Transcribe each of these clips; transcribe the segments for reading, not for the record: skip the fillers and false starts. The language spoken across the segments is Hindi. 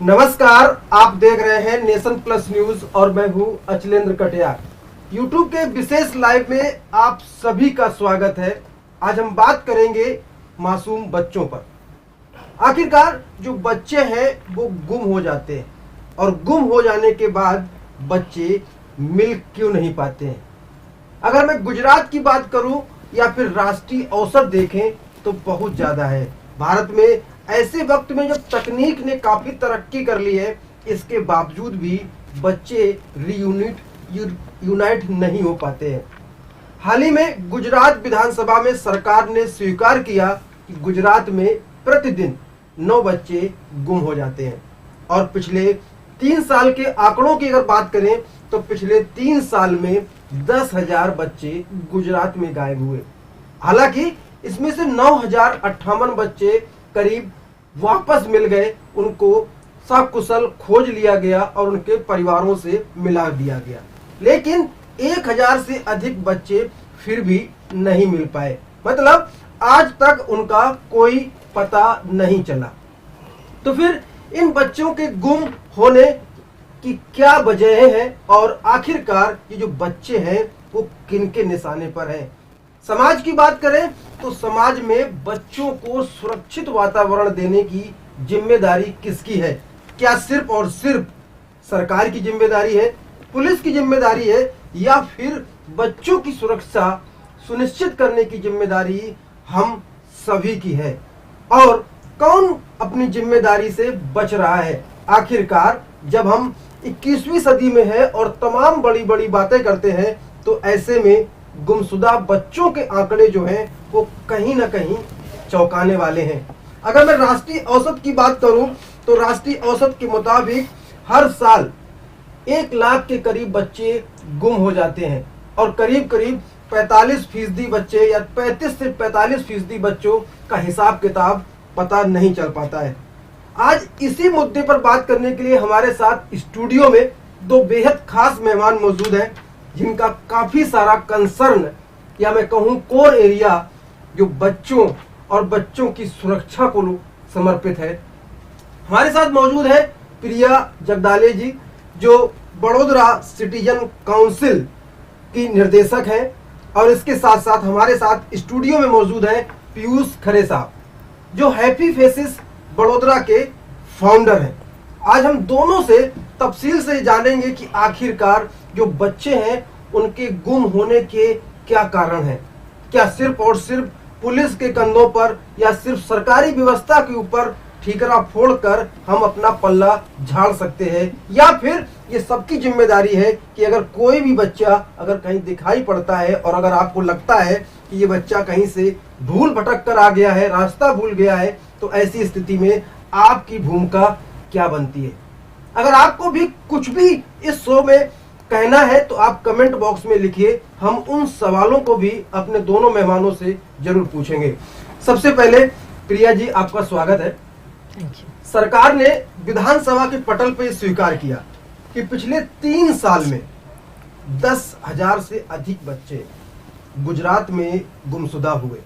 नमस्कार, आप देख रहे हैं नेशन प्लस न्यूज और मैं हूं अचलेंद्र कटियार। यूट्यूब के विशेष लाइव में आप सभी का स्वागत है। आज हम बात करेंगे मासूम बच्चों पर। आखिरकार जो बच्चे हैं वो गुम हो जाते हैं और गुम हो जाने के बाद बच्चे मिल क्यों नहीं पाते हैं। अगर मैं गुजरात की बात करूं या फिर राष्ट्रीय औसत देखें तो बहुत ज़्यादा है। भारत में ऐसे वक्त में जब तकनीक ने काफ़ी तरक्की कर ली है, इसके बावजूद भी बच्चे यूनाइट नहीं हो पाते हैं। हाल ही में गुजरात विधानसभा में सरकार ने स्वीकार किया कि गुजरात में प्रतिदिन 9 बच्चे गुम हो जाते हैं और पिछले 3 साल के आंकड़ों की अगर बात करें तो पिछले 3 साल में 10,000 बच्चे गुजरात में गायब हुए। हालांकि इसमें से 9,058 बच्चे करीब वापस मिल गए, उनको सकुशल खोज लिया गया और उनके परिवारों से मिला दिया गया, लेकिन 1,000 से अधिक बच्चे फिर भी नहीं मिल पाए। मतलब आज तक उनका कोई पता नहीं चला। तो फिर इन बच्चों के गुम होने की क्या वजह है और आखिरकार ये जो बच्चे हैं वो किनके निशाने पर हैं। समाज की बात करें तो समाज में बच्चों को सुरक्षित वातावरण देने की जिम्मेदारी किसकी है? क्या सिर्फ और सिर्फ सरकार की जिम्मेदारी है, पुलिस की जिम्मेदारी है, या फिर बच्चों की सुरक्षा सुनिश्चित करने की जिम्मेदारी हम सभी की है? और कौन अपनी जिम्मेदारी से बच रहा है? आखिरकार जब हम 21वीं सदी में है और तमाम बड़ी बड़ी बातें करते हैं तो ऐसे में गुमशुदा बच्चों के आंकड़े जो हैं वो कहीं ना कहीं चौंकाने वाले हैं। अगर मैं राष्ट्रीय औसत की बात करूं तो राष्ट्रीय औसत के मुताबिक हर साल 1 लाख के करीब बच्चे गुम हो जाते हैं और करीब करीब 45% बच्चे या 35 से 45% बच्चों का हिसाब किताब पता नहीं चल पाता है। आज इसी मुद्दे पर बात करने के लिए हमारे साथ स्टूडियो में 2 बेहद खास मेहमान मौजूद हैं जिनका काफी सारा कंसर्न या मैं कहूं कोर एरिया जो बच्चों और बच्चों की सुरक्षा को समर्पित है। हमारे साथ मौजूद है प्रिया जगदाले जी जो बड़ोदरा सिटीजन काउंसिल की निर्देशक हैं और इसके साथ साथ हमारे साथ स्टूडियो में मौजूद है पीयूष खरे साहब जो हैप्पी फेसेस बड़ोदरा के फाउंडर हैं। आज हम दोनों से तफसील से जानेंगे कि आखिरकार जो बच्चे हैं उनके गुम होने के क्या कारण हैं। क्या सिर्फ और सिर्फ पुलिस के कंधों पर या सिर्फ सरकारी व्यवस्था के ऊपर ठीकरा फोड़कर हम अपना पल्ला झाड़ सकते हैं, या फिर ये सबकी जिम्मेदारी है कि अगर कोई भी बच्चा अगर कहीं दिखाई पड़ता है और अगर आपको लगता है कि ये बच्चा कहीं से भूल भटक कर आ गया है, रास्ता भूल गया है, तो ऐसी स्थिति में आपकी भूमिका क्या बनती है? अगर आपको भी कुछ भी इस शो में कहना है तो आप कमेंट बॉक्स में लिखिए, हम उन सवालों को भी अपने दोनों मेहमानों से जरूर पूछेंगे। सबसे पहले प्रिया जी आपका स्वागत है। सरकार ने विधानसभा के पटल पर स्वीकार किया कि पिछले 3 साल में 10,000 से अधिक बच्चे गुजरात में गुमशुदा हुए।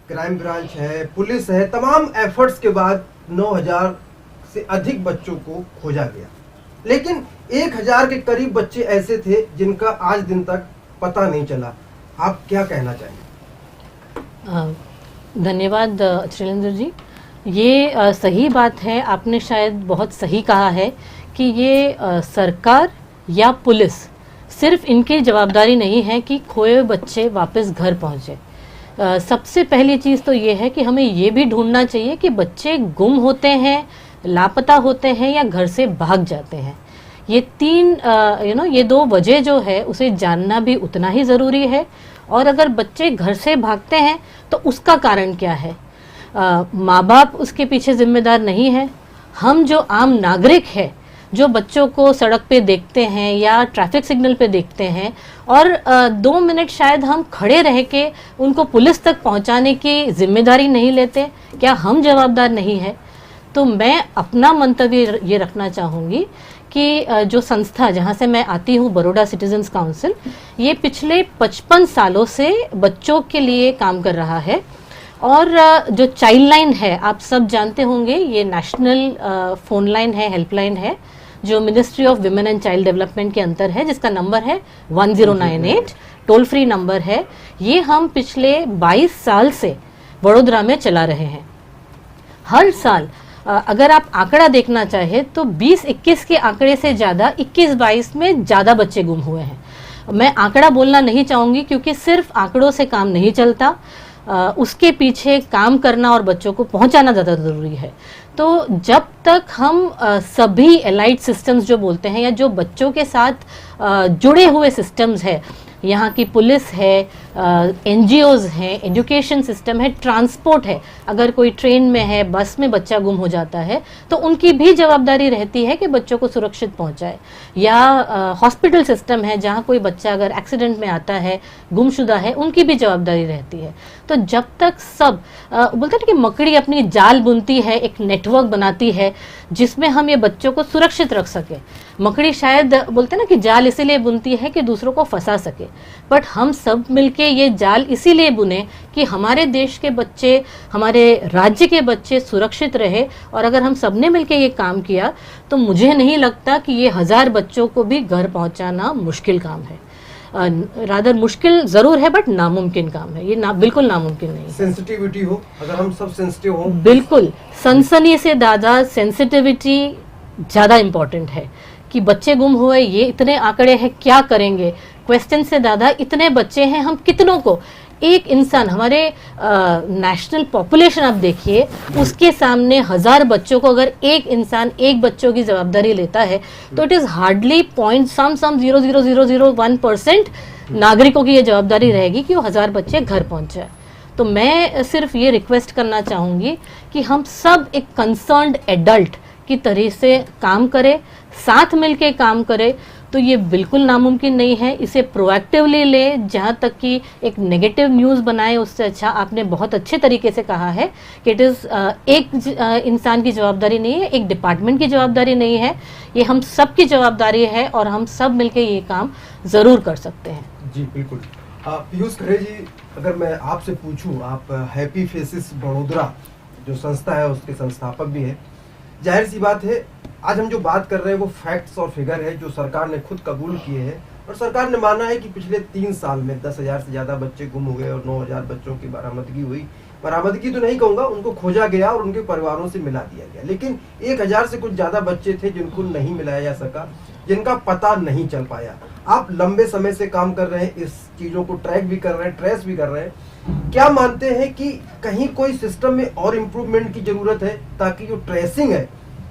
क्राइम ब्रांच है, पुलिस है, तमाम एफर्ट्स के बाद 9,000 से अधिक बच्चों को खोजा गया, लेकिन 1,000 के करीब बच्चे ऐसे थे जिनका आज दिन तक पता नहीं चला। आप क्या कहना चाहेंगे? धन्यवाद अचलेंद्र जी। ये सही बात है, आपने शायद बहुत सही कहा है कि ये सरकार या पुलिस सिर्फ इनकी जवाबदारी नहीं है कि खोए हुए बच्चे वापस घर पहुँचे। सबसे पहली चीज़ तो ये है कि हमें ये भी ढूंढना चाहिए कि बच्चे गुम होते हैं, लापता होते हैं या घर से भाग जाते हैं। ये 3 ये 2 वजह जो है उसे जानना भी उतना ही ज़रूरी है। और अगर बच्चे घर से भागते हैं तो उसका कारण क्या है? माँ बाप उसके पीछे जिम्मेदार नहीं है। हम जो आम नागरिक है जो बच्चों को सड़क पे देखते हैं या ट्रैफिक सिग्नल पे देखते हैं और 2 मिनट शायद हम खड़े रह के उनको पुलिस तक पहुंचाने की जिम्मेदारी नहीं लेते, क्या हम जवाबदार नहीं है? तो मैं अपना मंतव्य ये रखना चाहूँगी कि जो संस्था जहाँ से मैं आती हूँ, बड़ोदा सिटीजन्स काउंसिल, ये पिछले 55 सालों से बच्चों के लिए काम कर रहा है और जो चाइल्ड लाइन है, आप सब जानते होंगे, ये नेशनल फ़ोन लाइन है, हेल्पलाइन है, जो ministry of women and child development के अंतर है, जिसका नंबर है 1098, टोल फ्री नंबर है। ये हम पिछले 22 साल से वडोदरा में चला रहे हैं। हर साल अगर आप आंकड़ा देखना चाहे तो 20-21 के आंकड़े से ज़्यादा 21-22 में ज़्यादा बच्चे गुम हुए हैं। मैं आंकड़ा बोलना नहीं चाहूँगी क्योंकि सिर्फ आंकड़ों से काम नहीं चलता, उसके पीछे काम करना और बच्चों को पहुंचाना ज़्यादा ज़रूरी है। तो जब तक हम सभी एलाइड सिस्टम्स जो बोलते हैं, या जो बच्चों के साथ जुड़े हुए सिस्टम्स है, यहाँ की पुलिस है, एनजीओज हैं, एजुकेशन सिस्टम है, ट्रांसपोर्ट है, अगर कोई ट्रेन में है, बस में बच्चा गुम हो जाता है तो उनकी भी जवाबदारी रहती है कि बच्चों को सुरक्षित पहुंचाए। या हॉस्पिटल सिस्टम है, जहाँ कोई बच्चा अगर एक्सीडेंट में आता है, गुमशुदा है, उनकी भी जवाबदारी रहती है। तो जब तक सब बोलते हैं कि मकड़ी अपनी जाल बुनती है, एक नेटवर्क बनाती है जिसमें हम ये बच्चों को सुरक्षित रख सके। मकड़ी शायद बोलते हैं ना कि जाल इसीलिए बुनती है कि दूसरों को फंसा सके, बट हम सब मिलके ये जाल इसीलिए बुने कि हमारे देश के बच्चे, हमारे राज्य के बच्चे सुरक्षित रहे। और अगर हम सबने मिलके ये काम किया तो मुझे नहीं लगता कि ये 1000 बच्चों को भी घर पहुंचाना मुश्किल काम है। रादर मुश्किल जरूर है बट नामुमकिन काम है, ये बिल्कुल नामुमकिन नहीं है। सेंसिटिविटी हो, अगर हम सब सेंसिटिव हो, बिल्कुल सनसनी से ज़्यादा सेंसिटिविटी ज़्यादा इम्पोर्टेंट है कि बच्चे गुम हुए, ये इतने आंकड़े हैं, क्या करेंगे, क्वेश्चन से ज़्यादा इतने बच्चे हैं, हम कितनों को, एक इंसान, हमारे नेशनल पॉपुलेशन आप देखिए, उसके सामने 1000 बच्चों को अगर एक इंसान एक बच्चों की जवाबदारी लेता है तो इट इज़ हार्डली 0.0001% नागरिकों की ये जवाबदारी रहेगी कि वो 1000 बच्चे घर पहुंच जाए। तो मैं सिर्फ ये रिक्वेस्ट करना चाहूँगी कि हम सब एक कंसर्न्ड एडल्ट की तरह से काम करें, साथ मिलके काम करें। तो ये बिल्कुल नामुमकिन नहीं है, इसे प्रोएक्टिवली ले। जहाँ तक कि एक नेगेटिव न्यूज़ बनाए उससे अच्छा आपने बहुत अच्छे तरीके से कहा है कि इट इज़ एक इंसान की जवाबदारी नहीं है, एक डिपार्टमेंट की जवाबदारी नहीं है, ये हम सब की जवाबदारी है और हम सब मिलके ये काम ज़रूर कर सकते हैं। जी बिल्कुल। पीयूष खरे जी, अगर मैं आपसे पूछूं, आप हैप्पी फेसेस वडोदरा जो संस्था है उसके संस्थापक भी हैं, जाहिर सी बात है आज हम जो बात कर रहे हैं वो फैक्ट्स और फिगर है जो सरकार ने खुद कबूल किए हैं। और सरकार ने माना है कि पिछले 3 साल में 10,000 से ज़्यादा बच्चे गुम हुए और 9,000 बच्चों की बरामदगी हुई। बरामदगी तो नहीं कहूँगा, उनको खोजा गया और उनके परिवारों से मिला दिया गया, लेकिन 1000 से कुछ ज़्यादा बच्चे थे जिनको नहीं मिलाया जा सका, जिनका पता नहीं चल पाया। आप लंबे समय से काम कर रहे हैं, इस चीज़ों को ट्रैक भी कर रहे हैं, ट्रेस भी कर रहे हैं। क्या मानते हैं कि कहीं कोई सिस्टम में और इम्प्रूवमेंट की ज़रूरत है ताकि जो ट्रेसिंग है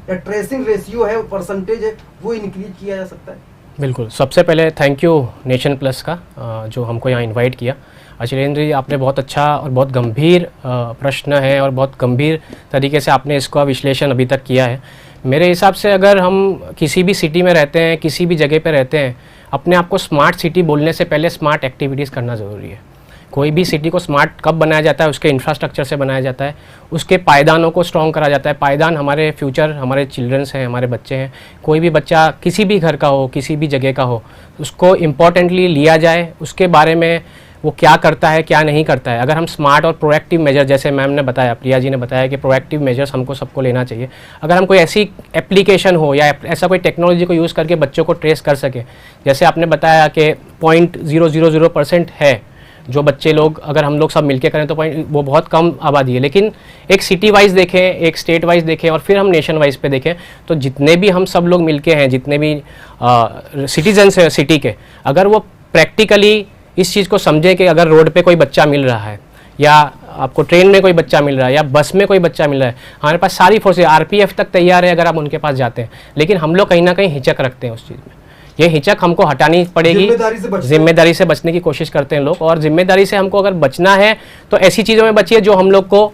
या ट्रेसिंग रेशियो है, परसेंटेज है, वो इंक्रीज किया जा सकता है? बिल्कुल। सबसे पहले थैंक यू नेशन प्लस का जो हमको यहाँ इनवाइट किया। अचिलेंद्र जी, आपने बहुत अच्छा और बहुत गंभीर प्रश्न है और बहुत गंभीर तरीके से आपने इसका विश्लेषण अभी तक किया है। मेरे हिसाब से अगर हम किसी भी सिटी में रहते हैं, किसी भी जगह पे रहते हैं, अपने आप को स्मार्ट सिटी बोलने से पहले स्मार्ट एक्टिविटीज़ करना ज़रूरी है। कोई भी सिटी को स्मार्ट कब बनाया जाता है? उसके इंफ्रास्ट्रक्चर से बनाया जाता है, उसके पायदानों को स्ट्रॉन्ग करा जाता है। पायदान हमारे फ्यूचर, हमारे चिल्ड्रंस हैं, हमारे बच्चे हैं। कोई भी बच्चा किसी भी घर का हो, किसी भी जगह का हो, उसको इम्पोर्टेंटली लिया जाए, उसके बारे में वो क्या करता है, क्या नहीं करता है। अगर हम स्मार्ट और प्रोएक्टिव मेजर, जैसे मैम ने बताया, प्रिया जी ने बताया कि प्रोएक्टिव मेजर्स हमको सबको लेना चाहिए। अगर हम कोई ऐसी एप्लीकेशन हो या ऐसा कोई टेक्नोलॉजी को यूज़ करके बच्चों को ट्रेस कर सके, जैसे आपने बताया कि 0.000% है जो बच्चे लोग, अगर हम लोग सब मिलके करें तो वो बहुत कम आबादी है। लेकिन एक सिटी वाइज देखें, एक स्टेट वाइज देखें और फिर हम नेशन वाइज पे देखें, तो जितने भी हम सब लोग मिलके हैं, जितने भी सिटीजन्स हैं सिटी के, अगर वो प्रैक्टिकली इस चीज़ को समझें कि अगर रोड पे कोई बच्चा मिल रहा है, या आपको ट्रेन में कोई बच्चा मिल रहा है, या बस में कोई बच्चा मिल रहा है, हमारे पास सारी फोर्सेज, RPF तक तैयार है अगर आप उनके पास जाते हैं। लेकिन हम लोग कहीं ना कहीं हिचक रखते हैं उस चीज़ में। ये हिचक हमको हटानी पड़ेगी। जिम्मेदारी से बचने की कोशिश करते हैं लोग, और जिम्मेदारी से हमको अगर बचना है तो ऐसी चीज़ों में बचिए जो हम लोग को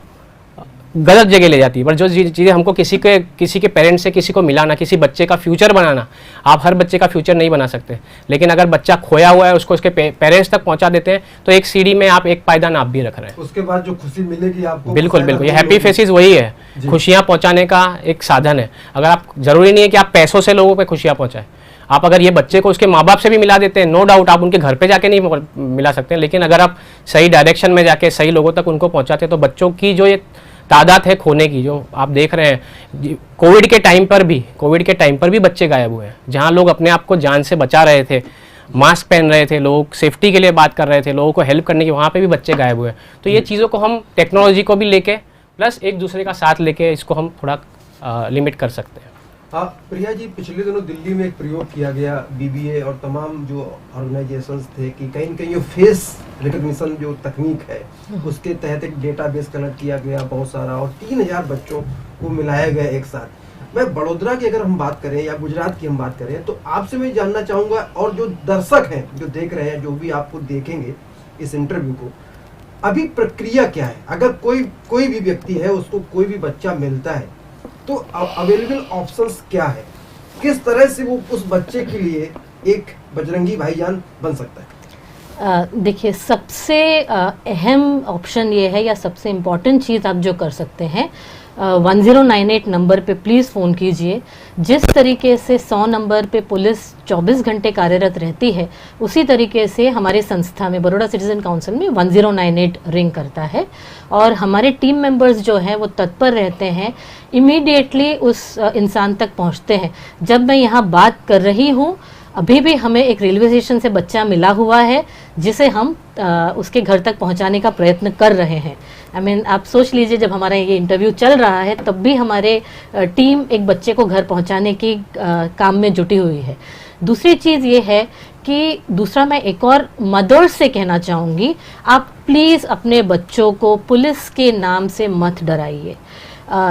गलत जगह ले जाती है। पर जो चीज़ें हमको किसी के पेरेंट्स से किसी को मिलाना, किसी बच्चे का फ्यूचर बनाना, आप हर बच्चे का फ्यूचर नहीं बना सकते, लेकिन अगर बच्चा खोया हुआ है उसको उसके पेरेंट्स तक पहुंचा देते हैं तो एक सीढ़ी में आप एक पायदान आप भी रख रहे हैं। उसके बाद जो खुशी मिलेगी आपको, बिल्कुल बिल्कुल, ये हैप्पी फेसेस वही है, खुशियाँ पहुँचाने का एक साधन है। अगर आप, जरूरी नहीं है कि आप पैसों से लोगों पर खुशियाँ पहुँचाएं, आप अगर ये बच्चे को उसके माँ बाप से भी मिला देते हैं, नो डाउट आप उनके घर पे जाके नहीं मिला सकते हैं, लेकिन अगर आप सही डायरेक्शन में जाके सही लोगों तक उनको पहुँचाते हैं तो बच्चों की जो ये तादाद है खोने की, जो आप देख रहे हैं कोविड के टाइम पर भी बच्चे गायब हुए हैं। जहाँ लोग अपने आप को जान से बचा रहे थे, मास्क पहन रहे थे, लोग सेफ्टी के लिए बात कर रहे थे, लोगों को हेल्प करने की, वहाँ पे भी बच्चे गायब हुए। तो ये चीज़ों को हम टेक्नोलॉजी को भी लेके प्लस एक दूसरे का साथ लेके इसको हम थोड़ा लिमिट कर सकते हैं। हाँ प्रिया जी, पिछले दिनों दिल्ली में एक प्रयोग किया गया, BBA और तमाम जो ऑर्गेनाइजेशंस थे कि कहीं न कहीं फेस रिकग्निशन जो तकनीक है उसके तहत एक डेटाबेस कलेक्ट किया गया बहुत सारा, और 3000 बच्चों को मिलाया गया एक साथ। मैं बड़ौदा की अगर हम बात करें या गुजरात की हम बात करें तो आपसे मैं जानना चाहूँगा, और जो दर्शक हैं जो देख रहे हैं, जो भी आपको देखेंगे इस इंटरव्यू को, अभी प्रक्रिया क्या है? अगर कोई भी व्यक्ति है, उसको कोई भी बच्चा मिलता है तो अवेलेबल ऑप्शंस क्या है? किस तरह से वो उस बच्चे के लिए एक बजरंगी भाईजान बन सकता है? देखिए, सबसे अहम ऑप्शन ये है या सबसे इम्पॉर्टेंट चीज़ आप जो कर सकते हैं, 1098 नंबर पे प्लीज़ फ़ोन कीजिए। जिस तरीके से 100 नंबर पे पुलिस 24 घंटे कार्यरत रहती है, उसी तरीके से हमारे संस्था में, बड़ौदा सिटीजन काउंसिल में 1098 रिंग करता है, और हमारे टीम मेंबर्स जो हैं वो तत्पर रहते हैं, इमीडिएटली उस इंसान तक पहुंचते हैं। जब मैं यहाँ बात कर रही हूँ, अभी भी हमें एक रेलवे स्टेशन से बच्चा मिला हुआ है जिसे हम उसके घर तक पहुंचाने का प्रयत्न कर रहे हैं। आप सोच लीजिए, जब हमारा ये इंटरव्यू चल रहा है तब भी हमारे टीम एक बच्चे को घर पहुंचाने की काम में जुटी हुई है। दूसरी चीज़ ये है कि दूसरा मैं एक और मदर्स से कहना चाहूँगी, आप प्लीज़ अपने बच्चों को पुलिस के नाम से मत डराइए।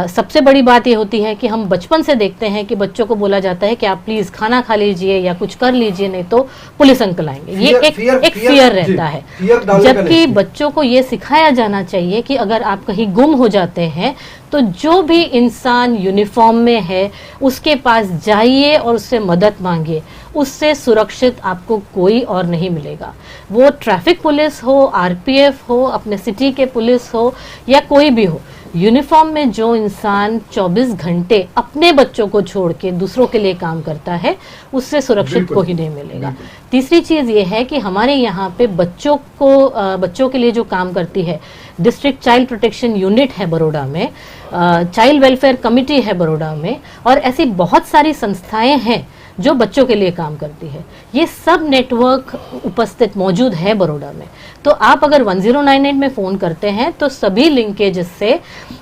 सबसे बड़ी बात ये होती है कि हम बचपन से देखते हैं कि बच्चों को बोला जाता है कि आप प्लीज़ खाना खा लीजिए या कुछ कर लीजिए, नहीं तो पुलिस अंकल आएंगे। ये एक फियर रहता है, जबकि बच्चों को ये सिखाया जाना चाहिए कि अगर आप कहीं गुम हो जाते हैं तो जो भी इंसान यूनिफॉर्म में है उसके पास जाइए और उससे मदद मांगिए, उससे सुरक्षित आपको कोई और नहीं मिलेगा। वो ट्रैफिक पुलिस हो, RPF हो, अपने सिटी के पुलिस हो या कोई भी हो, यूनिफॉर्म में जो इंसान 24 घंटे अपने बच्चों को छोड़ के दूसरों के लिए काम करता है, उससे सुरक्षित कोई नहीं मिलेगा। तीसरी चीज़ ये है कि हमारे यहाँ पे बच्चों के लिए जो काम करती है डिस्ट्रिक्ट चाइल्ड प्रोटेक्शन यूनिट है बड़ौदा में, चाइल्ड वेलफेयर कमिटी है बड़ौदा में, और ऐसी बहुत सारी संस्थाएं हैं जो बच्चों के लिए काम करती है। ये सब नेटवर्क उपस्थित मौजूद है बड़ौदा में। तो आप अगर 1098 में फ़ोन करते हैं तो सभी लिंकेज से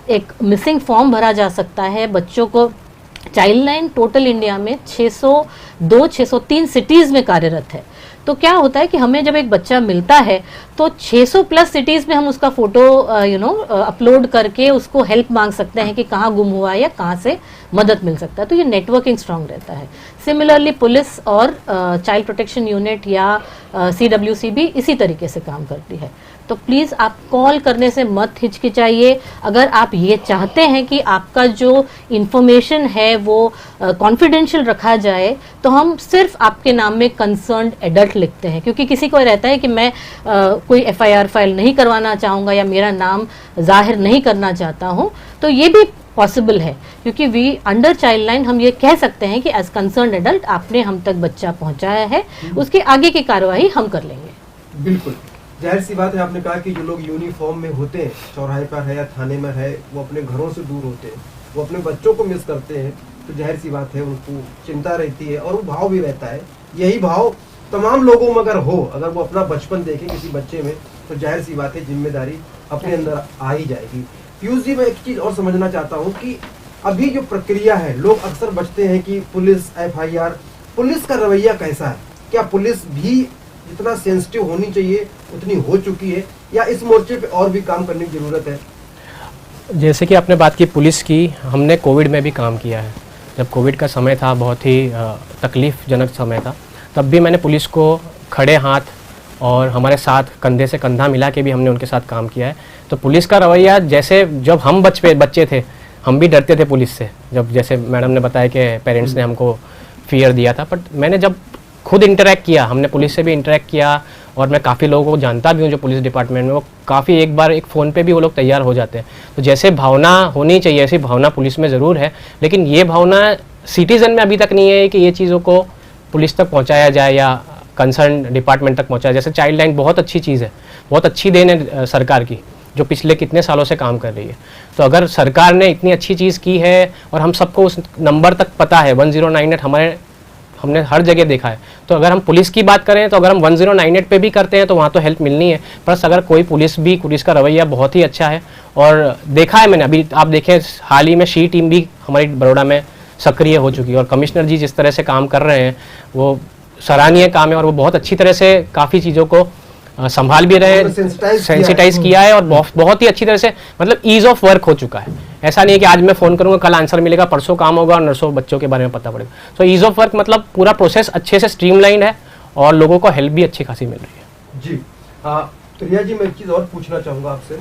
एक मिसिंग फॉर्म भरा जा सकता है। बच्चों को चाइल्ड लाइन टोटल इंडिया में 603 सिटीज़ में कार्यरत है। तो क्या होता है कि हमें जब एक बच्चा मिलता है तो 600 प्लस सिटीज़ में हम उसका फ़ोटो अपलोड करके उसको हेल्प मांग सकते हैं कि कहाँ गुम हुआ है या कहाँ से मदद मिल सकता है। तो ये नेटवर्किंग स्ट्रांग रहता है। सिमिलरली पुलिस और चाइल्ड प्रोटेक्शन यूनिट या CWC भी इसी तरीके से काम करती है। तो प्लीज़ आप कॉल करने से मत हिचकिचाइए। अगर आप ये चाहते हैं कि आपका जो इन्फॉर्मेशन है वो कॉन्फिडेंशियल रखा जाए, तो हम सिर्फ आपके नाम में कंसर्न्ड एडल्ट लिखते हैं, क्योंकि किसी को रहता है कि मैं कोई FIR फाइल नहीं करवाना चाहूँगा या मेरा नाम जाहिर नहीं करना चाहता हूँ। तो ये भी पॉसिबल है, क्योंकि वी अंडर चाइल्ड लाइन हम ये कह सकते हैं कि एज कंसर्न्ड एडल्ट आपने हम तक बच्चा पहुँचाया है, उसके आगे की कार्रवाई हम कर लेंगे। बिल्कुल, जाहिर सी बात है। आपने कहा कि जो लोग यूनिफॉर्म में होते हैं, चौराहे पर है या थाने में है, वो अपने घरों से दूर होते हैं, वो अपने बच्चों को मिस करते हैं, तो जाहिर सी बात है उनको चिंता रहती है और वो भाव भी रहता है। यही भाव तमाम लोगों में अगर हो, अगर वो अपना बचपन देखें किसी बच्चे में, तो जाहिर सी बात है जिम्मेदारी अपने अंदर आ ही जाएगी। पीयूष जी, मैं एक चीज़ और समझना चाहता हूँ कि अभी जो प्रक्रिया है, लोग अक्सर बचते हैं कि पुलिस FIR, पुलिस का रवैया कैसा है? क्या पुलिस भी जितना सेंसिटिव होनी चाहिए उतनी हो चुकी है, या इस मोर्चे पे और भी काम करने की ज़रूरत है? जैसे कि आपने बात की पुलिस की, हमने कोविड में भी काम किया है। जब कोविड का समय था, बहुत ही तकलीफ़जनक समय था, तब भी मैंने पुलिस को खड़े हाथ और हमारे साथ कंधे से कंधा मिला के भी हमने उनके साथ काम किया है। तो पुलिस का रवैया, जैसे जब हम बच्चे थे हम भी डरते थे पुलिस से, जब जैसे मैडम ने बताया कि पेरेंट्स ने हमको फियर दिया था, बट मैंने जब खुद इंटरेक्ट किया, हमने पुलिस से भी इंटरेक्ट किया और मैं काफ़ी लोगों को जानता भी हूँ जो पुलिस डिपार्टमेंट में, वो काफ़ी एक बार एक फ़ोन पे भी वो लोग तैयार हो जाते हैं। तो जैसे भावना होनी चाहिए ऐसी भावना पुलिस में ज़रूर है, लेकिन ये भावना सिटीज़न में अभी तक नहीं है कि ये चीज़ों को पुलिस तक पहुँचाया जाए या कंसर्न डिपार्टमेंट तक पहुँचाया। जैसे चाइल्ड लाइन बहुत अच्छी चीज़ है, बहुत अच्छी देन है सरकार की, जो पिछले कितने सालों से काम कर रही है। तो अगर सरकार ने इतनी अच्छी चीज़ की है और हम सबको उस नंबर तक पता है 1098 हमने हर जगह देखा है, तो अगर हम पुलिस की बात करें तो अगर हम 1098 पे भी करते हैं तो वहाँ तो हेल्प मिलनी है। प्लस अगर कोई पुलिस का रवैया बहुत ही अच्छा है और देखा है मैंने, अभी आप देखें हाल ही में शी टीम भी हमारी बड़ौदा में सक्रिय हो चुकी है और कमिश्नर जी जिस तरह से काम कर रहे हैं वो सराहनीय काम है और वो बहुत अच्छी तरह से काफ़ी चीज़ों को संभाल भी रहे हैं, सेंसिटाइज किया है और बहुत ही अच्छी तरह से, मतलब ईज ऑफ वर्क हो चुका है। ऐसा नहीं है कि आज मैं फ़ोन करूंगा कल आंसर मिलेगा, परसों काम होगा और नर्सों बच्चों के बारे में पता पड़ेगा। सो ईज ऑफ वर्क मतलब पूरा प्रोसेस अच्छे से स्ट्रीमलाइन है और लोगों को हेल्प भी अच्छी खासी मिल रही है। जी तो रिया जी, मैं एक चीज़ और पूछना चाहूँगा आपसे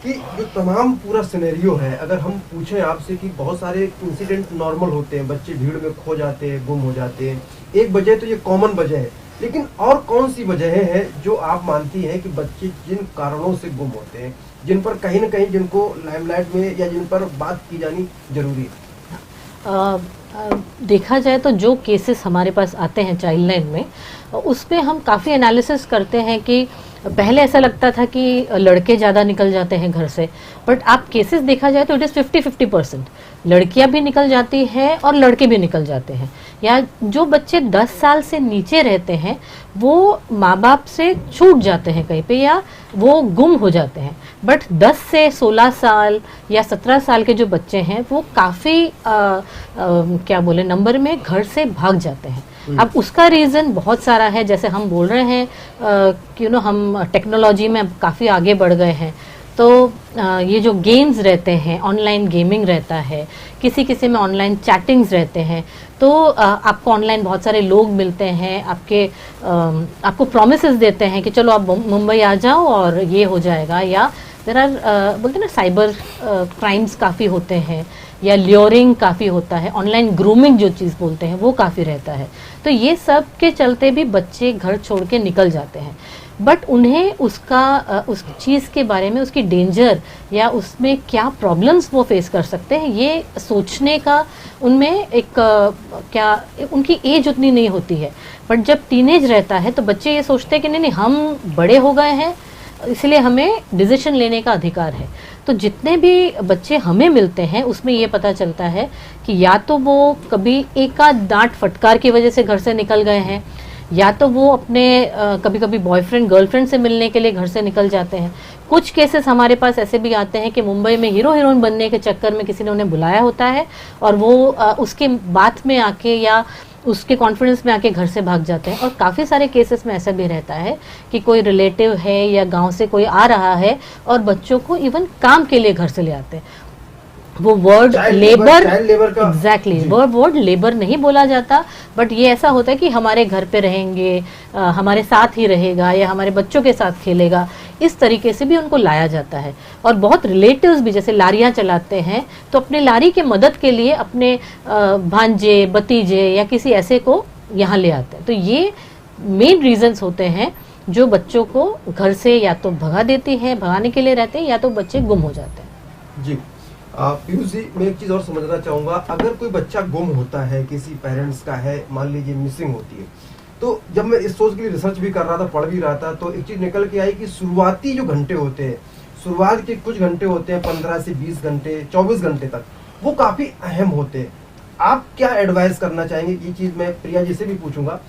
कि जो तमाम पूरा सिनेरियो है, अगर हम पूछें आपसे कि बहुत सारे इंसिडेंट नॉर्मल होते हैं, बच्चे भीड़ में खो जाते हैं, गुम हो जाते हैं, एक वजह तो ये कॉमन वजह है, लेकिन और कौन सी वजहें हैं जो आप मानती हैं कि बच्चे जिन कारणों से गुम होते हैं, जिन पर कहीं ना कहीं जिनको लाइमलाइट में या जिन पर बात की जानी जरूरी है? देखा जाए तो जो केसेस हमारे पास आते हैं चाइल्ड लाइन में, उसमें हम काफ़ी एनालिसिस करते हैं कि पहले ऐसा लगता था कि लड़के ज़्यादा निकल जाते हैं घर से, बट आप केसेस देखा जाए तो इट इज़ 50-50%। लड़कियां भी निकल जाती हैं और लड़के भी निकल जाते हैं। या जो बच्चे 10 साल से नीचे रहते हैं वो माँ बाप से छूट जाते हैं कहीं पे या वो गुम हो जाते हैं, बट 10 से 16 साल या 17 साल के जो बच्चे हैं वो काफ़ी क्या बोले नंबर में घर से भाग जाते हैं। अब उसका रीज़न बहुत सारा है, जैसे हम बोल रहे हैं कि हम टेक्नोलॉजी में अब काफ़ी आगे बढ़ गए हैं, तो ये जो गेम्स रहते हैं, ऑनलाइन गेमिंग रहता है, किसी किसी में ऑनलाइन चैटिंग्स रहते हैं, तो आपको ऑनलाइन बहुत सारे लोग मिलते हैं, आपको प्रॉमिसेस देते हैं कि चलो आप मुंबई आ जाओ और ये हो जाएगा, या देयर आर बोलते हैं ना साइबर क्राइम्स काफ़ी होते हैं, या ल्योरिंग काफ़ी होता है, ऑनलाइन ग्रूमिंग जो चीज़ बोलते हैं वो काफ़ी रहता है। तो ये सब के चलते भी बच्चे घर छोड़ के निकल जाते हैं, बट उन्हें उस चीज़ के बारे में, उसकी डेंजर या उसमें क्या प्रॉब्लम्स वो फेस कर सकते हैं, ये सोचने का उनमें उनकी एज उतनी नहीं होती है। बट जब टीनेज रहता है तो बच्चे ये सोचते हैं कि नहीं हम बड़े हो गए हैं, इसलिए हमें डिसीजन लेने का अधिकार है। तो जितने भी बच्चे हमें मिलते हैं उसमें ये पता चलता है कि या तो वो कभी एक आध डांट फटकार की वजह से घर से निकल गए हैं, या तो वो अपने कभी कभी बॉयफ्रेंड गर्लफ्रेंड से मिलने के लिए घर से निकल जाते हैं। कुछ केसेस हमारे पास ऐसे भी आते हैं कि मुंबई में हीरो हीरोइन बनने के चक्कर में किसी ने उन्हें बुलाया होता है और वो उसके बात में आके या उसके कॉन्फिडेंस में आके घर से भाग जाते हैं। और काफ़ी सारे केसेस में ऐसा भी रहता है कि कोई रिलेटिव है या गांव से कोई आ रहा है और बच्चों को इवन काम के लिए घर से ले आते हैं। वो word labour, exactly word labour नहीं बोला जाता, बट ये ऐसा होता है कि हमारे घर पे रहेंगे, हमारे साथ ही रहेगा या हमारे बच्चों के साथ खेलेगा, इस तरीके से भी उनको लाया जाता है। और बहुत रिलेटिव्स भी जैसे लारियां चलाते हैं तो अपने लारी के मदद के लिए अपने भांजे, भतीजे या किसी ऐसे को यहाँ ले आते हैं। तो ये मेन रीजंस होते हैं जो बच्चों को घर से या तो भगाने के लिए रहते हैं या तो बच्चे गुम हो जाते हैं। जी पीयूष जी, मैं एक चीज और समझना चाहूंगा, अगर कोई बच्चा गुम होता है, किसी पेरेंट्स का है, मान लीजिए मिसिंग होती है, तो जब मैं इस सोच के लिए रिसर्च भी कर रहा था, पढ़ भी रहा था, तो एक चीज निकल के आई कि शुरुआती जो घंटे होते हैं, शुरुआत के कुछ घंटे होते हैं 15 से 20 घंटे 24 घंटे तक, वो काफी अहम होते हैं। आप क्या एडवाइस करना चाहेंगे? ये चीज मैं प्रिया जी से भी पूछूंगा,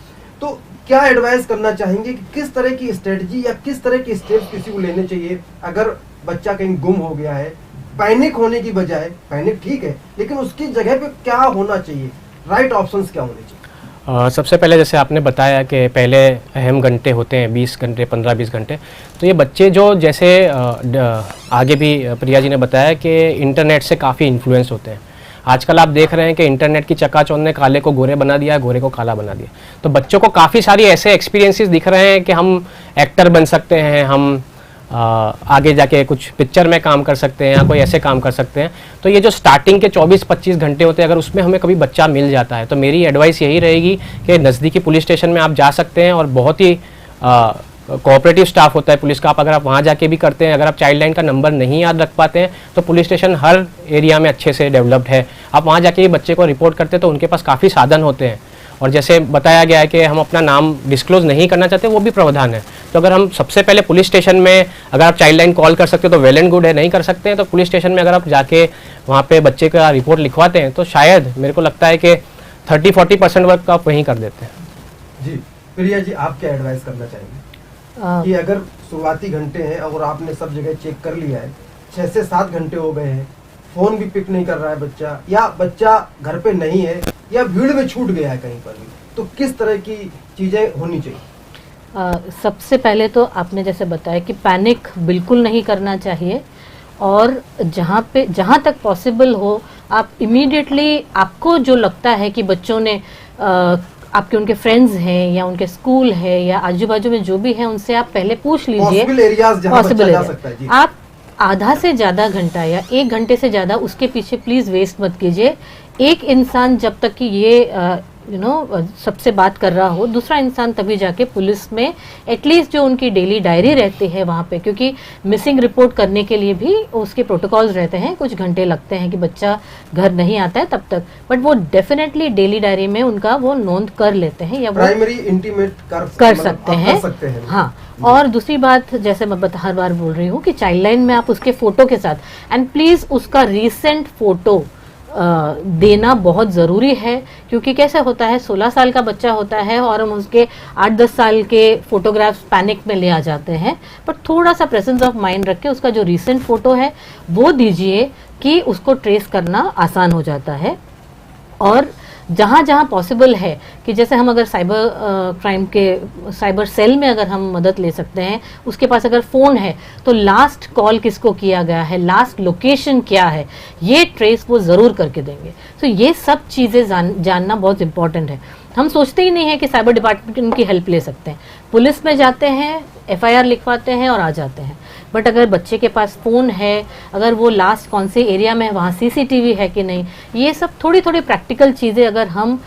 तो क्या एडवाइस करना चाहेंगे कि किस तरह की स्ट्रेटजी या किस तरह के स्टेप्स किसी को लेने चाहिए अगर बच्चा कहीं गुम हो गया है? पैनिक होने की बजाय, पैनिक ठीक है, लेकिन उसकी जगह पे क्या होना चाहिए, राइट ऑप्शंस क्या होने चाहिए? सबसे पहले जैसे आपने बताया कि पहले अहम घंटे होते हैं 20 घंटे, 15-20 घंटे, तो ये बच्चे जो जैसे आगे भी प्रिया जी ने बताया कि इंटरनेट से काफ़ी इन्फ्लुएंस होते हैं। आजकल आप देख रहे हैं कि इंटरनेट की चकाचौंध ने काले को गोरे बना दिया, गोरे को काला बना दिया। तो बच्चों को काफ़ी सारी ऐसे एक्सपीरियंसेस दिख रहे हैं कि हम एक्टर बन सकते हैं, हम आगे जाके कुछ पिक्चर में काम कर सकते हैं या कोई ऐसे काम कर सकते हैं। तो ये जो स्टार्टिंग के 24-25 घंटे होते हैं, अगर उसमें हमें कभी बच्चा मिल जाता है तो मेरी एडवाइस यही रहेगी कि नज़दीकी पुलिस स्टेशन में आप जा सकते हैं, और बहुत ही कोऑपरेटिव स्टाफ होता है पुलिस का। अगर आप वहाँ जाके भी करते हैं, अगर आप चाइल्ड लाइन का नंबर नहीं याद रख पाते हैं तो पुलिस स्टेशन हर एरिया में अच्छे से डेवलप्ड है, आप वहाँ जाके बच्चे को रिपोर्ट करते हैं तो उनके पास काफ़ी साधन होते हैं। और जैसे बताया गया है कि हम अपना नाम डिस्क्लोज नहीं करना चाहते, वो भी प्रावधान है। तो अगर हम सबसे पहले पुलिस स्टेशन में अगर आप चाइल्ड लाइन कॉल कर सकते हो तो वेल एंड गुड है, नहीं कर सकते हैं तो पुलिस स्टेशन में अगर आप जाके वहाँ पे बच्चे का रिपोर्ट लिखवाते हैं तो शायद मेरे को लगता है कि 30-40% वर्क आप वहीं कर देते हैं। जी प्रिया जी, आप क्या एडवाइस करना चाहेंगे कि अगर शुरुआती घंटे हैं और आपने सब जगह चेक कर लिया है, 6 से 7 घंटे हो गए हैं, फोन भी पिक नहीं कर रहा है बच्चा, या बच्चा घर पे नहीं है, या भीड़ में छूट गया है कहीं पर भी, तो किस तरह की चीजें होनी चाहिए? सबसे पहले तो आपने जैसे बताया कि पैनिक बिल्कुल नहीं करना चाहिए, और जहाँ तक पॉसिबल हो आप इमीडिएटली, आपको जो लगता है कि बच्चों ने आपके उनके फ्रेंड्स हैं या उनके स्कूल है या आजू बाजू में जो भी है, उनसे आप पहले पूछ लीजिए पॉसिबल एरियाज जहां बच्चा जा सकता है। जी। आप आधा से ज़्यादा घंटा या 1 घंटे से ज़्यादा उसके पीछे प्लीज़ वेस्ट मत कीजिए। एक इंसान जब तक कि ये सबसे बात कर रहा हो, दूसरा इंसान तभी जाके पुलिस में एटलीस्ट जो उनकी डेली डायरी रहती है वहाँ पे, क्योंकि मिसिंग रिपोर्ट करने के लिए भी उसके प्रोटोकॉल्स रहते हैं, कुछ घंटे लगते हैं कि बच्चा घर नहीं आता है तब तक, बट वो डेफिनेटली डेली डायरी में उनका वो नोंद कर लेते हैं या वो प्राइमरी इंटीमेट कर सकते हैं। हाँ, और दूसरी बात, जैसे मैं हर बार बोल रही हूँ कि चाइल्ड लाइन में आप उसके फोटो के साथ, एंड प्लीज उसका रीसेंट फोटो देना बहुत ज़रूरी है, क्योंकि कैसे होता है 16 साल का बच्चा होता है और हम उसके 8-10 साल के फोटोग्राफ्स पैनिक में ले आ जाते हैं, पर थोड़ा सा प्रेजेंस ऑफ माइंड रख के उसका जो रीसेंट फोटो है वो दीजिए कि उसको ट्रेस करना आसान हो जाता है। और जहाँ जहाँ पॉसिबल है कि जैसे हम अगर साइबर क्राइम के साइबर सेल में अगर हम मदद ले सकते हैं, उसके पास अगर फ़ोन है तो लास्ट कॉल किसको किया गया है, लास्ट लोकेशन क्या है, ये ट्रेस वो ज़रूर करके देंगे। तो ये सब चीज़ें जानना बहुत इम्पॉर्टेंट है। हम सोचते ही नहीं है कि साइबर डिपार्टमेंट की हेल्प ले सकते हैं, पुलिस में जाते हैं, FIR लिखवाते हैं और आ जाते हैं। बट अगर बच्चे के पास फ़ोन है, अगर वो लास्ट कौन से एरिया में है, वहाँ CCTV है कि नहीं, ये सब थोड़ी थोड़ी प्रैक्टिकल चीज़ें अगर हम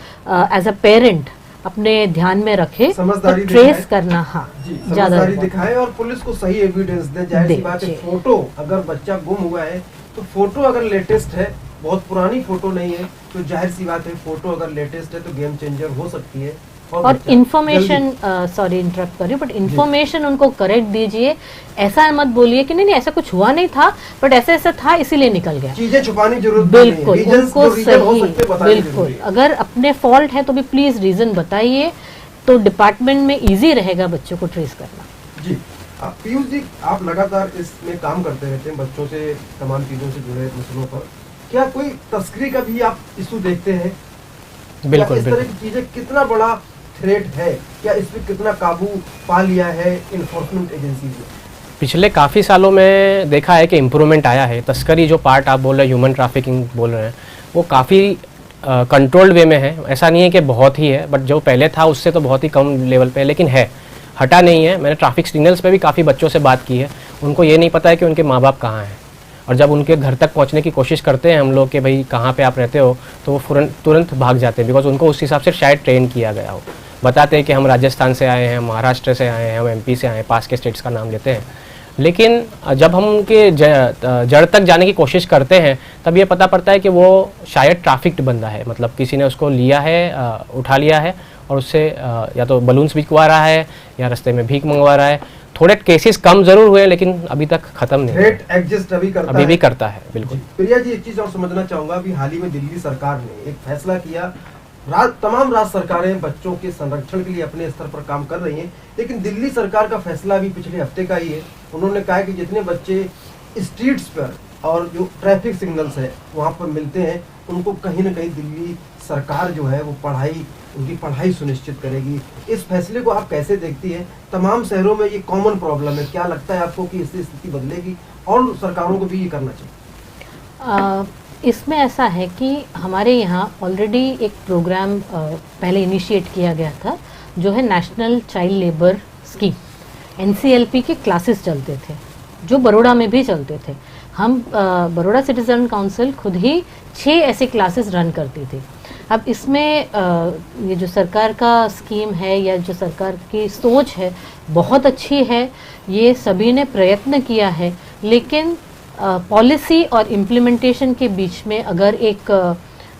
एज अ पेरेंट अपने ध्यान में रखें तो ट्रेस करना ज़्यादा दिखाए और पुलिस को सही एविडेंस दे। जाहिर सी बात है, फोटो अगर बच्चा गुम हुआ है तो फोटो अगर लेटेस्ट है, बहुत पुरानी फोटो नहीं है, तो जाहिर सी बात है फोटो अगर लेटेस्ट है तो गेम चेंजर हो सकती है। और इन्फॉर्मेशन, सॉरी इंटरप्ट कर रही हूँ, बट इन्फॉर्मेशन उनको करेक्ट दीजिए। ऐसा मत बोलिए कि नहीं ऐसा कुछ हुआ नहीं था, बट ऐसा ऐसा था इसीलिए निकल गया। चीजें छुपाने जरूरत बिल्कुल, नहीं है। उनको सही, बिल्कुल, अगर अपने फॉल्ट है तो भी प्लीज रीजन बताइए, तो डिपार्टमेंट में इजी रहेगा बच्चों को ट्रेस करना। जी पीयूष जी, आप लगातार इसमें काम करते रहते हैं बच्चों से, तमाम चीजों से जुड़े मसलों पर, क्या कोई तस्करी का भी आप इशू देखते हैं? बिल्कुल, इस तरह की चीजें कितना बड़ा थ्रेट है, क्या इस पर कितना काबू पा लिया है इन्फोर्समेंट एजेंसी ने? पिछले काफ़ी सालों में देखा है कि इम्प्रूवमेंट आया है। तस्करी जो पार्ट आप बोल रहे हैं, ह्यूमन ट्रैफिकिंग बोल रहे हैं, वो काफ़ी कंट्रोल्ड वे में है। ऐसा नहीं है कि बहुत ही है, बट जो पहले था उससे तो बहुत ही कम लेवल पे है, लेकिन है, हटा नहीं है। मैंने ट्रैफिक सिग्नल्स पे भी काफ़ी बच्चों से बात की है, उनको ये नहीं पता है कि उनके माँ बाप कहाँ हैं, और जब उनके घर तक पहुंचने की कोशिश करते हैं हम लोग कि भाई कहाँ पे आप रहते हो, तो वो तुरंत भाग जाते हैं, बिकॉज उनको उस हिसाब से शायद ट्रेन किया गया हो। बताते हैं कि हम राजस्थान से आए हैं, महाराष्ट्र से आए हैं, हम MP से आए हैं, पास के स्टेट्स का नाम लेते हैं, लेकिन जब हम उनके जड़ तक जाने की कोशिश करते हैं तब ये पता पड़ता है कि वो शायद ट्रैफिक्ड बंदा है, मतलब किसी ने उसको लिया है, उठा लिया है और उससे या तो बलून्स बिकवा रहा है या रास्ते में भीख मंगवा रहा है। थोड़े केसेस कम जरूर हुए लेकिन अभी तक खत्म नहीं है, एग्जिस्ट अभी भी करता है। बिल्कुल। प्रिया जी, एक चीज और समझना चाहूंगा, अभी हाल ही में दिल्ली सरकार ने एक फैसला किया, तमाम राज्य सरकारें बच्चों के संरक्षण के लिए अपने स्तर पर काम कर रही हैं, लेकिन दिल्ली सरकार का फैसला अभी पिछले हफ्ते का ही है। उन्होंने कहा कि जितने बच्चे स्ट्रीट्स पर और जो ट्रैफिक सिग्नल्स है वहां पर मिलते हैं, उनको कहीं ना कहीं दिल्ली सरकार जो है वो उनकी पढ़ाई सुनिश्चित करेगी। इस फैसले को आप कैसे देखती है? तमाम शहरों में ये कॉमन प्रॉब्लम है, क्या लगता है आपको कि इससे स्थिति बदलेगी और सरकारों को भी ये करना चाहिए? इसमें ऐसा है कि हमारे यहाँ ऑलरेडी एक प्रोग्राम पहले इनिशिएट किया गया था, जो है national child labour scheme. NCLP के क्लासेस चलते थे, जो बड़ौदा में भी चलते थे। हम बड़ौदा सिटीजन काउंसिल खुद ही 6 ऐसे क्लासेस रन करती थी। अब इसमें ये जो सरकार का स्कीम है या जो सरकार की सोच है बहुत अच्छी है, ये सभी ने प्रयत्न किया है, लेकिन पॉलिसी और इम्प्लीमेंटेशन के बीच में अगर एक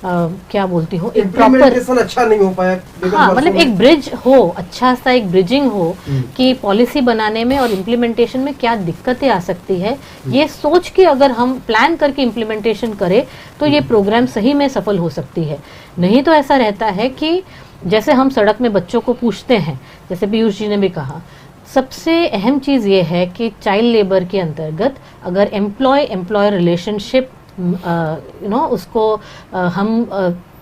क्या बोलती हूँ, एक प्रॉपर इम्प्लीमेंटेशन अच्छा नहीं हो पाया। हाँ, मतलब एक ब्रिज हो, अच्छा सा एक ब्रिजिंग हो कि पॉलिसी बनाने में और इम्प्लीमेंटेशन में क्या दिक्कतें आ सकती है, ये सोच के अगर हम प्लान करके इम्प्लीमेंटेशन करें तो ये प्रोग्राम सही में सफल हो सकती है। नहीं तो ऐसा रहता है कि जैसे हम सड़क में बच्चों को पूछते हैं, जैसे पीयूष जी ने भी कहा, सबसे अहम चीज़ ये है कि चाइल्ड लेबर के अंतर्गत अगर एम्प्लॉय रिलेशनशिप उसको हम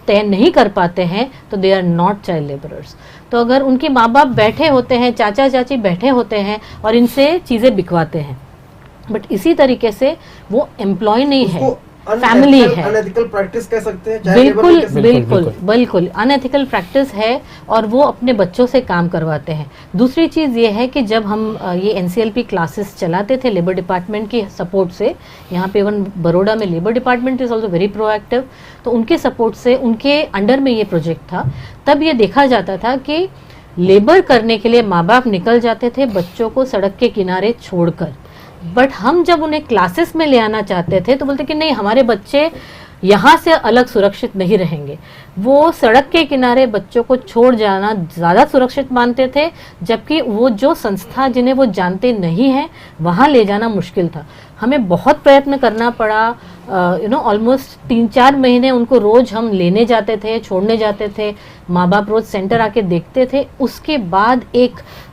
तय नहीं कर पाते हैं तो they are not child labourers. तो अगर उनके माँ बाप बैठे होते हैं, चाचा चाची बैठे होते हैं और इनसे चीज़ें बिकवाते हैं, बट इसी तरीके से वो एम्प्लॉय नहीं है, फैमिली है, अनएथिकल प्रैक्टिस कह सकते हैं। बिल्कुल बिल्कुल बिल्कुल अनएथिकल प्रैक्टिस है और वो अपने बच्चों से काम करवाते हैं। दूसरी चीज़ ये है कि जब हम ये NCLP क्लासेस चलाते थे लेबर डिपार्टमेंट की सपोर्ट से, यहाँ पे इवन बड़ौदा में labour department is also very proactive, तो उनके सपोर्ट से, उनके अंडर में ये प्रोजेक्ट था। तब ये देखा जाता था कि लेबर करने के लिए माँ बाप निकल जाते थे बच्चों को सड़क के किनारे छोड़कर, बट हम जब उन्हें क्लासेस में ले आना चाहते थे तो बोलते कि नहीं, हमारे बच्चे यहाँ से अलग सुरक्षित नहीं रहेंगे। वो सड़क के किनारे बच्चों को छोड़ जाना ज़्यादा सुरक्षित मानते थे, जबकि वो जो संस्था जिन्हें वो जानते नहीं हैं वहाँ ले जाना मुश्किल था। हमें बहुत प्रयत्न करना पड़ा, ऑलमोस्ट 3-4 महीने उनको रोज़ हम लेने जाते थे, छोड़ने जाते थे, माँ बाप रोज़ सेंटर आके देखते थे। उसके बाद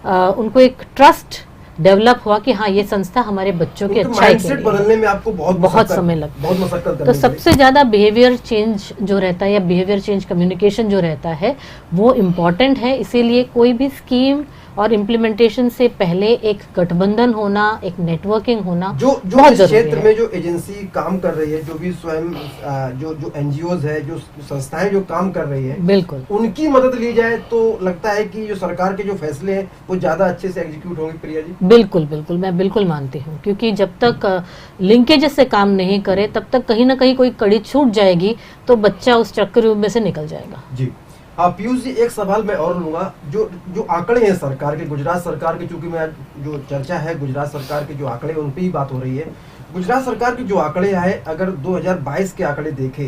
उनको एक ट्रस्ट डेवलप हुआ कि हाँ, ये संस्था हमारे बच्चों की अच्छाई के लिए बदलने में आपको बहुत समय लगता बहुत मशक्कत है। तो सबसे ज़्यादा बिहेवियर चेंज जो रहता है या बिहेवियर चेंज कम्युनिकेशन जो रहता है वो इम्पॉर्टेंट है। इसीलिए कोई भी स्कीम और इम्प्लीमेंटेशन से पहले एक गठबंधन होना, एक नेटवर्किंग होना जो इस क्षेत्र में जो एजेंसी काम कर रही है, जो भी स्वयं जो NGOs है, जो संस्थाएं जो काम कर रही है, बिल्कुल उनकी मदद ली जाए तो लगता है कि जो सरकार के जो फैसले हैं वो ज्यादा अच्छे से एग्जीक्यूट होंगे। प्रिया जी, बिल्कुल बिल्कुल, मैं बिल्कुल मानती हूँ, क्योंकि जब तक लिंकेजेस से काम नहीं करे तब तक कहीं ना कहीं कोई कड़ी छूट जाएगी तो बच्चा उस चक्रव्यूह में से निकल जाएगा। जी पीयूष जी, एक सवाल मैं और लूंगा। जो आंकड़े हैं सरकार के, गुजरात सरकार के, चूंकि मैं जो चर्चा है गुजरात सरकार के जो आंकड़े उन पे ही बात हो रही है। गुजरात सरकार के जो आंकड़े आए, अगर 2022 के आंकड़े देखे,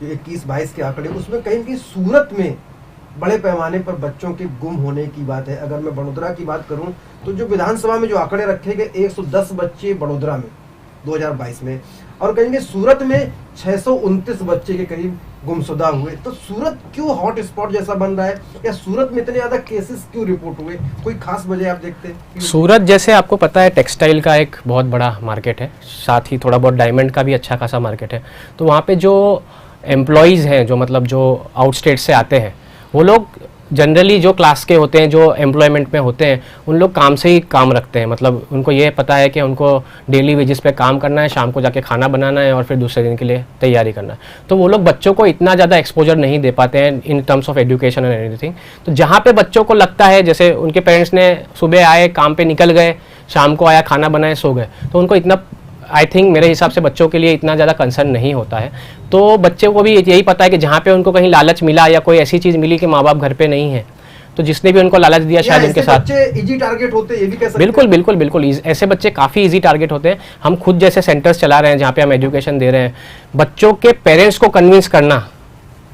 जो 21-22 के आंकड़े, उसमें कहीं कहीं सूरत में बड़े पैमाने पर बच्चों के गुम होने की बात है। अगर मैं बड़ौदा की बात करूं तो जो विधानसभा में जो आंकड़े रखे गए, 110 बच्चे बड़ौदा में 2022 में, और कहेंगे सूरत में 629 बच्चे के करीब गुमशुदा हुए। तो सूरत क्यों हॉट स्पॉट जैसा बन रहा है, या सूरत में इतने ज्यादा केसेस क्यों रिपोर्ट हुए? कोई खास वजह आप देखते हैं? सूरत जैसे आपको पता है टेक्सटाइल का एक बहुत बड़ा मार्केट है, साथ ही थोड़ा बहुत डायमंड का भी अच्छा खासा मार्केट है। तो वहाँ पे जो एम्प्लॉयज़ हैं, जो मतलब जो आउट स्टेट से आते हैं, वो लोग जनरली जो क्लास के होते हैं, जो एम्प्लॉयमेंट में होते हैं, उन लोग काम से ही काम रखते हैं। मतलब उनको ये पता है कि उनको डेली वेजेस पे काम करना है, शाम को जाके खाना बनाना है और फिर दूसरे दिन के लिए तैयारी करना है। तो वो लोग बच्चों को इतना ज़्यादा एक्सपोजर नहीं दे पाते हैं in terms of education and anything. तो जहाँ पे बच्चों को लगता है, जैसे उनके पेरेंट्स ने सुबह आए, काम पे निकल गए, शाम को आया, खाना बनाए, सो गए, तो उनको इतना, आई थिंक मेरे हिसाब से बच्चों के लिए इतना ज़्यादा कंसर्न नहीं होता है। तो बच्चे को भी यही पता है कि जहाँ पे उनको कहीं लालच मिला या कोई ऐसी चीज़ मिली कि माँ बाप घर पे नहीं है, तो जिसने भी उनको लालच दिया शायद उनके साथ इजी टारगेट होते हैं, ये भी कह सकते हैं। बिल्कुल बिल्कुल बिल्कुल, ऐसे बच्चे काफ़ी इजी टारगेट होते हैं। हम खुद जैसे सेंटर्स चला रहे हैं जहाँ पे हम एजुकेशन दे रहे हैं, बच्चों के पेरेंट्स को कन्विंस करना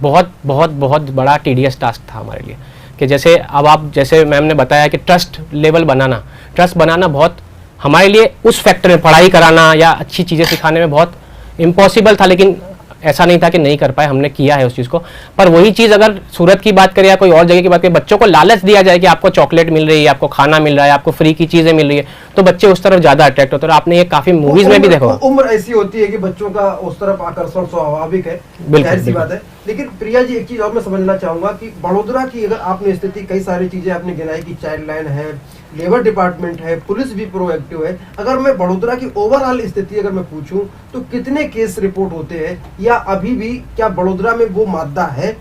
बहुत बहुत बहुत बड़ा टीडियस टास्क था हमारे लिए। कि जैसे अब आप, जैसे मैम ने बताया कि ट्रस्ट लेवल बनाना, ट्रस्ट बनाना बहुत हमारे लिए उस फैक्टर में, पढ़ाई कराना या अच्छी चीज़ें सिखाने में बहुत इम्पॉसिबल था, लेकिन ऐसा नहीं था कि नहीं कर पाए, हमने किया है उस चीज़ को। पर वही चीज़ अगर सूरत की बात करें या कोई और जगह की बात करें, बच्चों को लालच दिया जाए कि आपको चॉकलेट मिल रही है, आपको खाना मिल रहा है, आपको फ्री की चीज़ें मिल रही है, तो बच्चे उस तरफ ज़्यादा अट्रैक्ट होते हैं। आपने ये काफ़ी मूवीज़ में भी देखा, उम्र ऐसी होती है कि बच्चों का उस तरफ आकर्षण स्वाभाविक है, जाहिर सी बात है। लेकिन प्रिया जी, एक चीज और मैं समझना चाहूंगा कि बड़ौदा की अगर आपने स्थिति, कई सारी चीजें आपने गिनाई कि चाइल्ड लाइन है, लेबर डिपार्टमेंट है, पुलिस भी प्रोएक्टिव है। अगर मैं बड़ोदरा की ओवरऑल स्थिति अगर मैं पूछूं तो कितने केस रिपोर्ट होते हैं, या अभी भी क्या बड़ोदरा में वो मादा है?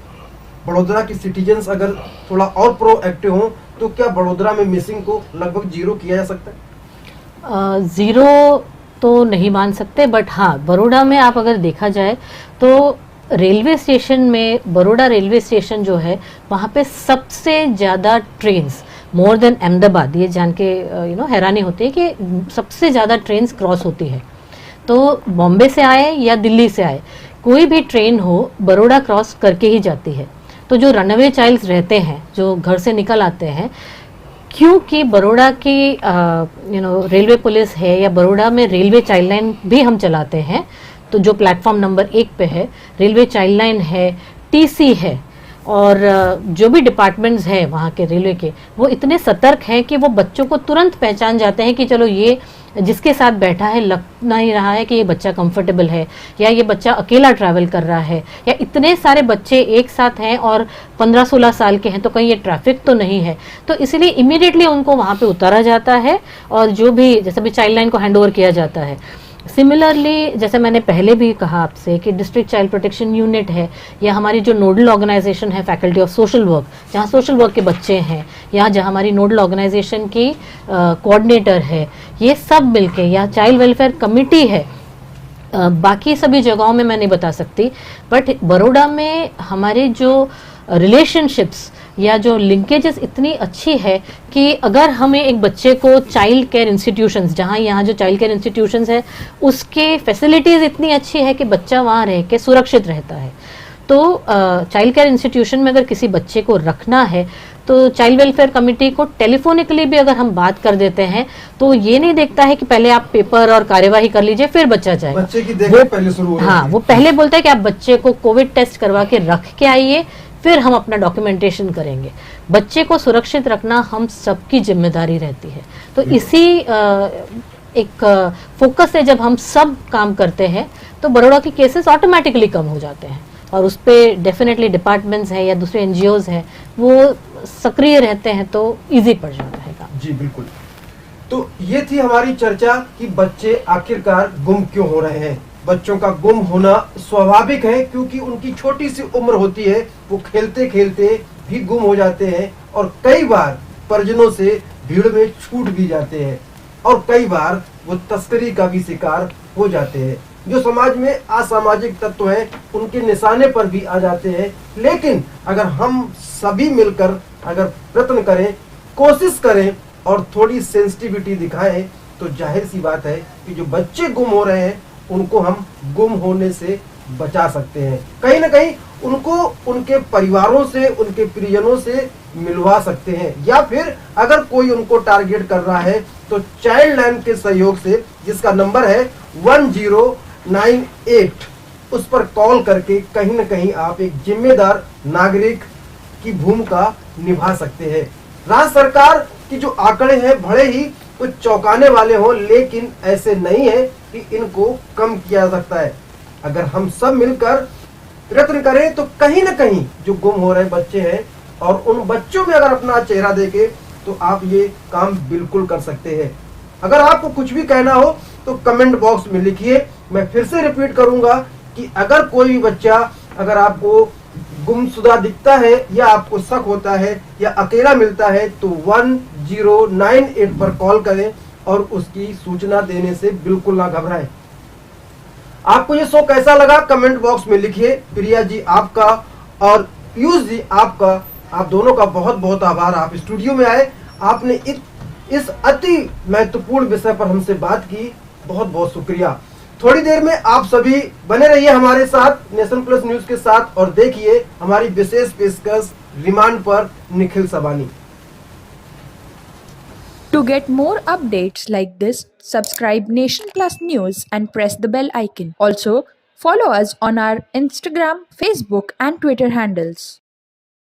बड़ोदरा की सिटीजन्स अगर थोड़ा और प्रोएक्टिव हों तो क्या बड़ोदरा में मिसिंग को लगभग जीरो किया जा सकता है? ज़ीरो तो नहीं मान सकते, बट हाँ, बड़ोड़ा में आप अगर देखा जाए तो रेलवे स्टेशन में, बड़ोड़ा रेलवे स्टेशन जो है वहाँ पे सबसे ज़्यादा ट्रेन्स मोर देन अहमदाबाद, ये जान के हैरानी होती है कि सबसे ज़्यादा ट्रेन्स क्रॉस होती है। तो बॉम्बे से आए या दिल्ली से आए, कोई भी ट्रेन हो बड़ोड़ा क्रॉस करके ही जाती है। तो जो रनअवे चाइल्ड्स रहते हैं, जो घर से निकल आते हैं, क्योंकि बड़ोड़ा की रेलवे पुलिस है या बड़ोड़ा में रेलवे चाइल्ड लाइन भी हम चलाते हैं, तो जो प्लेटफॉर्म नंबर 1 पे है रेलवे चाइल्ड लाइन है, टीसी है, और जो भी डिपार्टमेंट्स हैं वहाँ के रेलवे के, वो इतने सतर्क हैं कि वो बच्चों को तुरंत पहचान जाते हैं कि चलो ये जिसके साथ बैठा है लग नहीं रहा है कि ये बच्चा कंफर्टेबल है, या ये बच्चा अकेला ट्रैवल कर रहा है, या इतने सारे बच्चे एक साथ हैं और 15-16 साल के हैं तो कहीं ये ट्रैफिक तो नहीं है। तो इसीलिए इमीडिएटली उनको वहाँ पे उतारा जाता है और जो भी जैसे भी चाइल्ड लाइन को हैंड ओवर किया जाता है। सिमिलरली जैसे मैंने पहले भी कहा आपसे कि डिस्ट्रिक्ट चाइल्ड प्रोटेक्शन यूनिट है, या हमारी जो नोडल ऑर्गेनाइजेशन है फैकल्टी ऑफ सोशल वर्क, जहाँ सोशल वर्क के बच्चे हैं, या जहाँ हमारी नोडल ऑर्गेनाइजेशन की कोऑर्डिनेटर है, ये सब मिलके, या चाइल्ड वेलफेयर कमिटी है, बाकी सभी जगहों में मैं नहीं बता सकती, बट बड़ोड़ा में हमारे जो रिलेशनशिप्स या जो लिंकेजेस इतनी अच्छी है कि अगर हमें एक बच्चे को चाइल्ड केयर इंस्टीट्यूशंस, जहाँ यहाँ जो चाइल्ड केयर इंस्टीट्यूशंस है उसके फैसिलिटीज़ इतनी अच्छी है कि बच्चा वहाँ रह के सुरक्षित रहता है। तो चाइल्ड केयर इंस्टीट्यूशन में अगर किसी बच्चे को रखना है तो चाइल्ड वेलफेयर कमेटी को टेलीफोनिकली भी अगर हम बात कर देते हैं तो ये नहीं देखता है कि पहले आप पेपर और कार्यवाही कर लीजिए फिर बच्चा जाएगा। बच्चे की देखरेख पहले शुरू हो हाँ, वो पहले बोलता है कि आप बच्चे को कोविड टेस्ट करवा के रख के आइए, फिर हम अपना डॉक्यूमेंटेशन करेंगे। बच्चे को सुरक्षित रखना हम सबकी जिम्मेदारी रहती है। तो इसी एक फोकस से जब हम सब काम करते हैं तो बड़ोड़ा के केसेस ऑटोमेटिकली कम हो जाते हैं, और उस पर डेफिनेटली डिपार्टमेंट्स हैं या दूसरे एनजीओज हैं वो सक्रिय रहते हैं तो इजी पड़ जाता है काम। जी बिल्कुल। तो ये थी हमारी चर्चा कि बच्चे आखिरकार गुम क्यों हो रहे हैं। बच्चों का गुम होना स्वाभाविक है क्योंकि उनकी छोटी सी उम्र होती है, वो खेलते खेलते भी गुम हो जाते हैं, और कई बार परिजनों से भीड़ में छूट भी जाते हैं, और कई बार वो तस्करी का भी शिकार हो जाते हैं। जो समाज में असामाजिक तत्व हैं उनके निशाने पर भी आ जाते हैं। लेकिन अगर हम सभी मिलकर अगर प्रयत्न करें, कोशिश करें और थोड़ी सेंसिटिविटी दिखाएं तो जाहिर सी बात है कि जो बच्चे गुम हो रहे हैं उनको हम गुम होने से बचा सकते हैं। कहीं ना कहीं उनको उनके परिवारों से, उनके परिजनों से मिलवा सकते हैं, या फिर अगर कोई उनको टारगेट कर रहा है तो चाइल्ड लाइन के सहयोग से, जिसका नंबर है 1098, उस पर कॉल करके कहीं ना कहीं आप एक जिम्मेदार नागरिक की भूमिका निभा सकते हैं। राज्य सरकार की जो आंकड़े हैं भले ही कुछ चौंकाने वाले हों, लेकिन ऐसे नहीं है कि इनको कम किया जा सकता है। अगर हम सब मिलकर प्रयत्न करें तो कहीं ना कहीं जो गुम हो रहे बच्चे हैं और उन बच्चों में अगर अपना चेहरा देके तो आप ये काम बिल्कुल कर सकते हैं। अगर आपको कुछ भी कहना हो तो कमेंट बॉक्स में लिखिए। मैं फिर से रिपीट करूंगा कि अगर कोई भी बच्चा अगर आपको गुमशुदा दिखता है या आपको शक होता है या अकेला मिलता है तो 1098 पर कॉल करें और उसकी सूचना देने से बिल्कुल ना घबराएं। आपको ये शो कैसा लगा कमेंट बॉक्स में लिखिए। प्रिया जी आपका और पीयूष जी आपका, आप दोनों का बहुत बहुत आभार। आप स्टूडियो में आए, आपने इस अति महत्वपूर्ण विषय पर हमसे बात की, बहुत बहुत शुक्रिया। थोड़ी देर में आप सभी बने रहिए हमारे साथ नेशन प्लस न्यूज के साथ और देखिए हमारी विशेष पेशकश रिमांड पर Nikhil सबानी। To get more updates like this, subscribe Nation Plus News and press the bell icon. Also, follow us on our Instagram, Facebook, and Twitter handles.